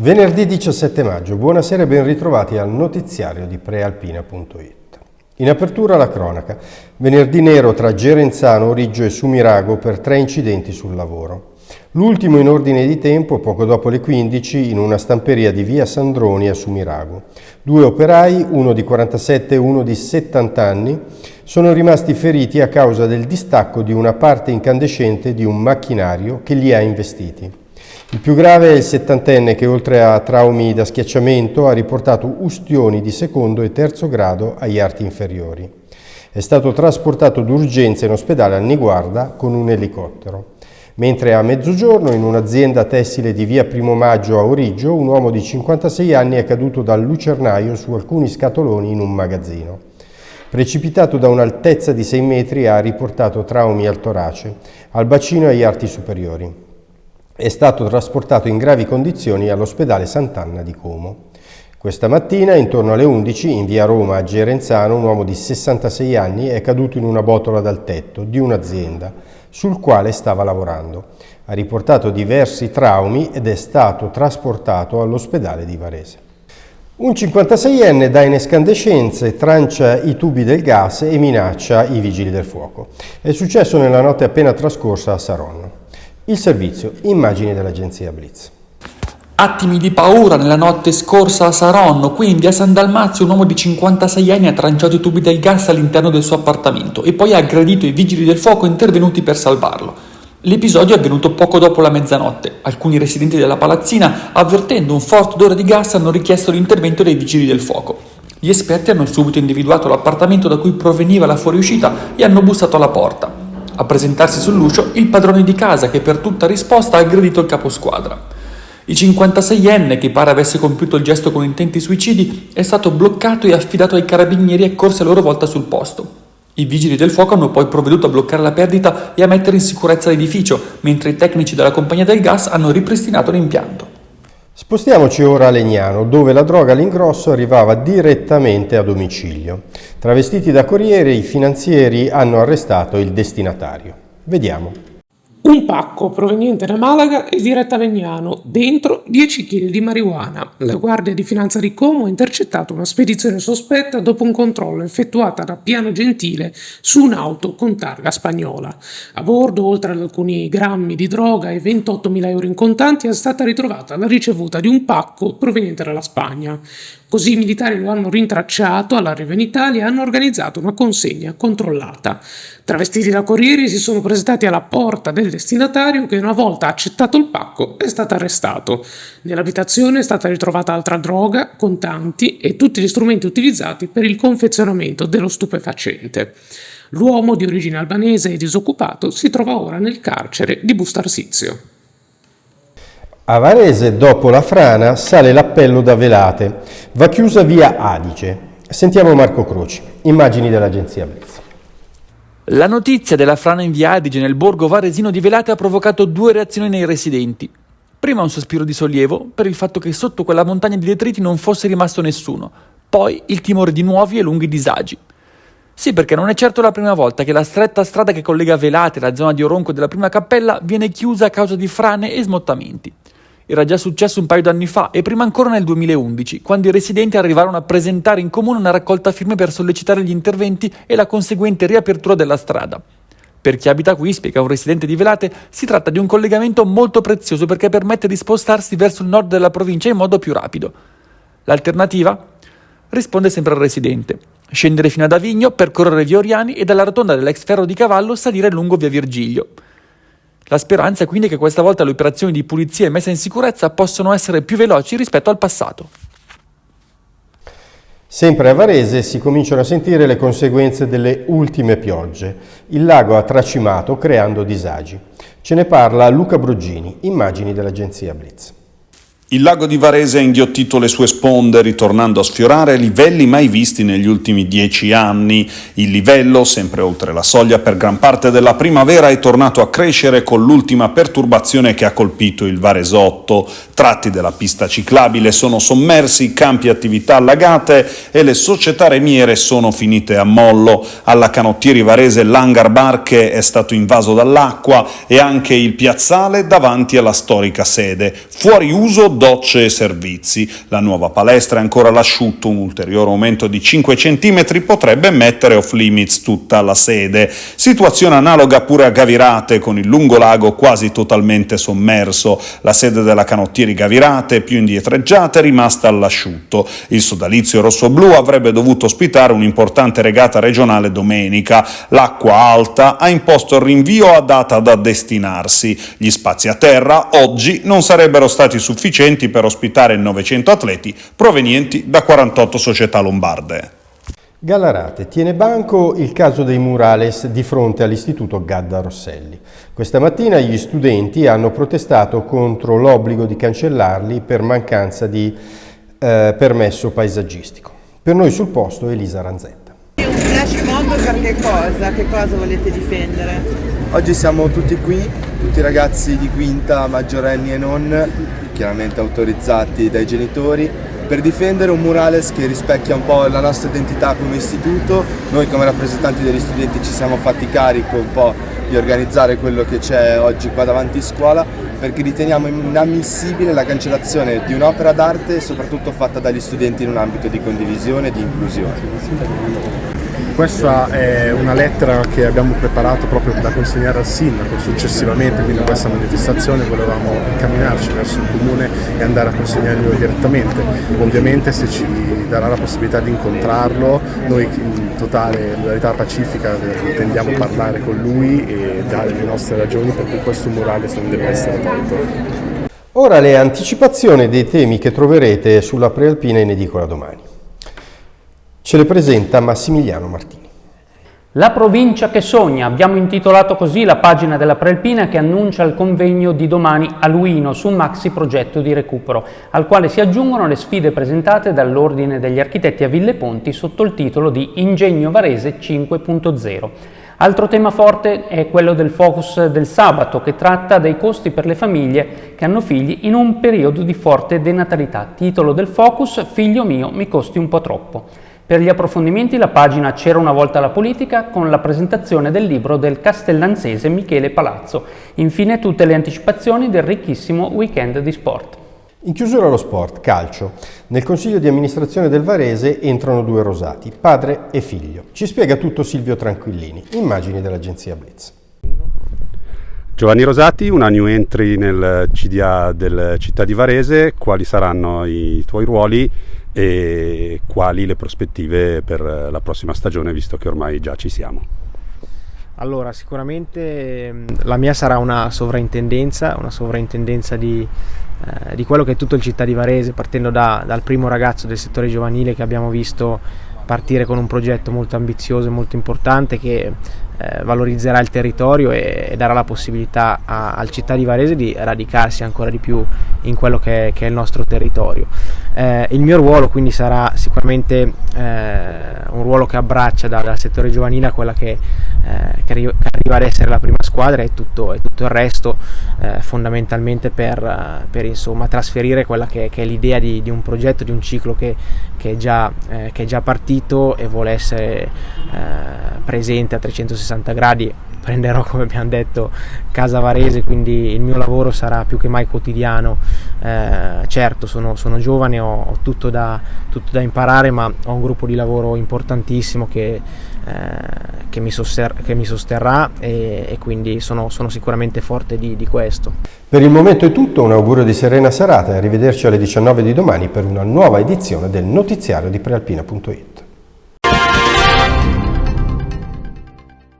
Venerdì 17 maggio, buonasera e ben ritrovati al notiziario di prealpina.it. In apertura la cronaca, venerdì nero tra Gerenzano, Origgio e Sumirago per 3 incidenti sul lavoro. L'ultimo in ordine di tempo, poco dopo le 15, in una stamperia di via Sandroni a Sumirago. 2 operai, uno di 47 e uno di 70 anni, sono rimasti feriti a causa del distacco di una parte incandescente di un macchinario che li ha investiti. Il più grave è il 70enne che, oltre a traumi da schiacciamento, ha riportato ustioni di secondo e terzo grado agli arti inferiori. È stato trasportato d'urgenza in ospedale a Niguarda con un elicottero. Mentre a mezzogiorno, in un'azienda tessile di via Primo Maggio a Origgio, un uomo di 56 anni è caduto dal lucernaio su alcuni scatoloni in un magazzino. Precipitato da un'altezza di 6 metri, ha riportato traumi al torace, al bacino e agli arti superiori. È stato trasportato in gravi condizioni all'ospedale Sant'Anna di Como. Questa mattina, intorno alle 11, in via Roma a Gerenzano, un uomo di 66 anni è caduto in una botola dal tetto di un'azienda sul quale stava lavorando. Ha riportato diversi traumi ed è stato trasportato all'ospedale di Varese. Un 56enne dà in escandescenze, trancia i tubi del gas e minaccia i vigili del fuoco. È successo nella notte appena trascorsa a Saronno. Il servizio, immagini dell'agenzia Blitz. Attimi di paura nella notte scorsa a Saronno. Qui in via San Dalmazio un uomo di 56 anni ha tranciato i tubi del gas all'interno del suo appartamento e poi ha aggredito i vigili del fuoco intervenuti per salvarlo. L'episodio è avvenuto poco dopo la mezzanotte. Alcuni residenti della palazzina, avvertendo un forte odore di gas, hanno richiesto l'intervento dei vigili del fuoco. Gli esperti hanno subito individuato l'appartamento da cui proveniva la fuoriuscita e hanno bussato alla porta. A presentarsi sull'uscio il padrone di casa che per tutta risposta ha aggredito il caposquadra. Il 56enne, che pare avesse compiuto il gesto con intenti suicidi, è stato bloccato e affidato ai carabinieri accorsi a loro volta sul posto. I vigili del fuoco hanno poi provveduto a bloccare la perdita e a mettere in sicurezza l'edificio, mentre i tecnici della compagnia del gas hanno ripristinato l'impianto. Spostiamoci ora a Legnano, dove la droga all'ingrosso arrivava direttamente a domicilio. Travestiti da corriere, i finanzieri hanno arrestato il destinatario. Vediamo. Un pacco proveniente da Malaga e diretta a Legnano, dentro 10 kg di marijuana. La Guardia di Finanza di Como ha intercettato una spedizione sospetta dopo un controllo effettuata da Piano Gentile su un'auto con targa spagnola. A bordo, oltre ad alcuni grammi di droga e 28.000 euro in contanti, è stata ritrovata la ricevuta di un pacco proveniente dalla Spagna. Così i militari lo hanno rintracciato, all'arrivo in Italia hanno organizzato una consegna controllata. Travestiti da corrieri si sono presentati alla porta del destinatario che, una volta accettato il pacco, è stato arrestato. Nell'abitazione è stata ritrovata altra droga, contanti e tutti gli strumenti utilizzati per il confezionamento dello stupefacente. L'uomo, di origine albanese e disoccupato, si trova ora nel carcere di Bustarsizio. A Varese, dopo la frana, sale l'appello da Velate. Va chiusa via Adige. Sentiamo Marco Croci. Immagini dell'agenzia Blitz. La notizia della frana in via Adige nel borgo varesino di Velate ha provocato 2 reazioni nei residenti. Prima un sospiro di sollievo per il fatto che sotto quella montagna di detriti non fosse rimasto nessuno. Poi il timore di nuovi e lunghi disagi. Sì, perché non è certo la prima volta che la stretta strada che collega Velate alla zona di Oronco della prima cappella viene chiusa a causa di frane e smottamenti. Era già successo un paio d'anni fa e prima ancora nel 2011, quando i residenti arrivarono a presentare in comune una raccolta firme per sollecitare gli interventi e la conseguente riapertura della strada. Per chi abita qui, spiega un residente di Velate, si tratta di un collegamento molto prezioso perché permette di spostarsi verso il nord della provincia in modo più rapido. L'alternativa? Risponde sempre il residente. Scendere fino ad Avigno, percorrere via Oriani e dalla rotonda dell'ex Ferro di Cavallo salire lungo via Virgilio. La speranza è quindi che questa volta le operazioni di pulizia e messa in sicurezza possano essere più veloci rispetto al passato. Sempre a Varese si cominciano a sentire le conseguenze delle ultime piogge. Il lago ha tracimato creando disagi. Ce ne parla Luca Broggini, immagini dell'agenzia Blitz. Il lago di Varese ha inghiottito le sue sponde, ritornando a sfiorare livelli mai visti negli ultimi 10 anni. Il livello, sempre oltre la soglia per gran parte della primavera, è tornato a crescere con l'ultima perturbazione che ha colpito il Varesotto. Tratti della pista ciclabile sono sommersi, campi e attività allagate e le società remiere sono finite a mollo. Alla Canottieri Varese l'hangar barche è stato invaso dall'acqua e anche il piazzale davanti alla storica sede, fuori uso docce e servizi. La nuova palestra è ancora all'asciutto, un ulteriore aumento di 5 cm potrebbe mettere off limits tutta la sede. Situazione analoga pure a Gavirate, con il lungolago quasi totalmente sommerso. La sede della Canottieri Gavirate, più indietreggiata, è rimasta all'asciutto. Il sodalizio rossoblù avrebbe dovuto ospitare un'importante regata regionale domenica. L'acqua alta ha imposto il rinvio a data da destinarsi. Gli spazi a terra oggi non sarebbero stati sufficienti per ospitare 900 atleti provenienti da 48 società lombarde. Gallarate tiene banco il caso dei murales di fronte all'Istituto Gadda Rosselli. Questa mattina gli studenti hanno protestato contro l'obbligo di cancellarli per mancanza di permesso paesaggistico. Per noi sul posto Elisa Ranzetta. Un flash mob per che cosa? Che cosa volete difendere? Oggi siamo tutti qui, tutti ragazzi di quinta, maggiorenni e non, chiaramente autorizzati dai genitori, per difendere un murales che rispecchia un po' la nostra identità come istituto. Noi come rappresentanti degli studenti ci siamo fatti carico un po' di organizzare quello che c'è oggi qua davanti a scuola, perché riteniamo inammissibile la cancellazione di un'opera d'arte, soprattutto fatta dagli studenti in un ambito di condivisione e di inclusione. Questa è una lettera che abbiamo preparato proprio da consegnare al sindaco successivamente, quindi a questa manifestazione volevamo incamminarci verso il comune e andare a consegnarglielo direttamente. Ovviamente se ci darà la possibilità di incontrarlo, noi in totale modalità pacifica intendiamo parlare con lui e dare le nostre ragioni per cui questo murale non deve essere tolto. Ora le anticipazioni dei temi che troverete sulla Prealpina in edicola domani. Ce le presenta Massimiliano Martini. La provincia che sogna, abbiamo intitolato così la pagina della Prealpina che annuncia il convegno di domani a Luino su un maxi progetto di recupero, al quale si aggiungono le sfide presentate dall'Ordine degli Architetti a Ville Ponti sotto il titolo di Ingegno Varese 5.0. Altro tema forte è quello del focus del sabato, che tratta dei costi per le famiglie che hanno figli in un periodo di forte denatalità. Titolo del focus: Figlio mio, mi costi un po' troppo. Per gli approfondimenti la pagina C'era una volta la politica, con la presentazione del libro del castellanzese Michele Palazzo. Infine tutte le anticipazioni del ricchissimo weekend di sport. In chiusura lo sport, calcio. Nel consiglio di amministrazione del Varese entrano due rosati, padre e figlio. Ci spiega tutto Silvio Tranquillini, immagini dell'agenzia Blitz. Giovanni Rosati, una new entry nel CDA del Città di Varese. Quali saranno i tuoi ruoli e quali le prospettive per la prossima stagione, visto che ormai già ci siamo? Allora, sicuramente la mia sarà una sovrintendenza di quello che è tutto il Città di Varese, partendo dal primo ragazzo del settore giovanile che abbiamo visto partire con un progetto molto ambizioso e molto importante che valorizzerà il territorio e darà la possibilità al Città di Varese di radicarsi ancora di più in quello che è il nostro territorio. Il mio ruolo quindi sarà sicuramente un ruolo che abbraccia dal settore giovanile a quella che arriva ad essere la prima squadra e tutto il resto fondamentalmente per insomma trasferire quella che è l'idea di un progetto, di un ciclo che è già partito e vuole essere presente a 360 gradi. Prenderò, come abbiamo detto, casa Varese, quindi il mio lavoro sarà più che mai quotidiano. Certo, sono giovane, ho tutto da imparare, ma ho un gruppo di lavoro importantissimo che mi sosterrà e quindi sono sicuramente forte di questo. Per il momento è tutto, un augurio di serena serata e arrivederci alle 19 di domani per una nuova edizione del notiziario di Prealpina.it.